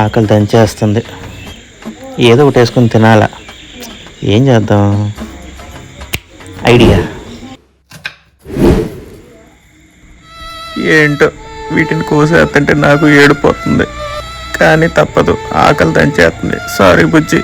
ఆకలి దంచేస్తుంది. ఏదో ఒకటి వేసుకుని తినాలా. ఏం చేద్దాం? ఐడియా ఏంటో, వీటిని కోసేస్తుంటే నాకు ఏడిపోతుంది. కానీ తప్పదు, ఆకలి దంచేస్తుంది. సారీ బుజ్జి.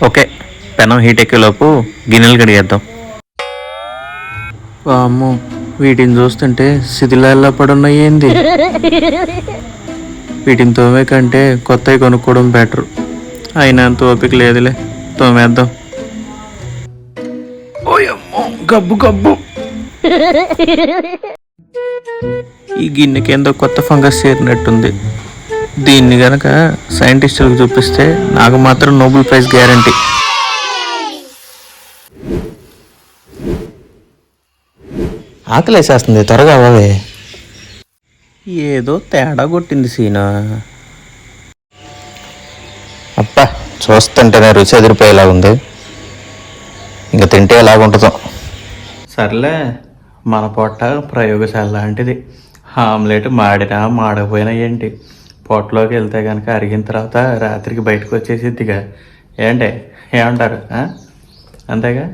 ఓకే, పెనం హీట్ ఎక్కేలోపు గిన్నెలు కడిగేద్దాం. అమ్మో, వీటిని చూస్తుంటే శిథిలాల్లో పడున్నాయి. ఏంది? వీటిని తోమే కంటే కొత్తవి కొనుక్కోవడం బెటర్. అయినా అంత ఓపిక లేదులే, తోమేద్దాం. ఓయమ్మో, గబ్బు గబ్బు. ఈ గిన్నెకి ఏందో కొత్త ఫంగస్ చేరినట్టుంది. దీన్ని గనక సైంటిస్టులకు చూపిస్తే నాకు మాత్రం నోబెల్ ప్రైజ్ గ్యారంటీ. ఆకలి వేసేస్తుంది, త్వరగా అవ్వవే. ఏదో తేడా కొట్టింది సీనా. అబ్బా, చూస్తుంటేనే రుచి ఎదిరిపోయేలా ఉంది. ఇంకా తింటే ఎలాగుంటుందో. సర్లే, మన పొట్ట ప్రయోగశాల లాంటిది. ఆమ్లెట్ మాడినా మాడకపోయినా ఏంటి, పొట్టలోకి వెళ్తే కనుక అరిగిన తర్వాత రాత్రికి బయటకు వచ్చేసిద్దిగా. ఏంటి, ఏమంటారు? అంతేగా.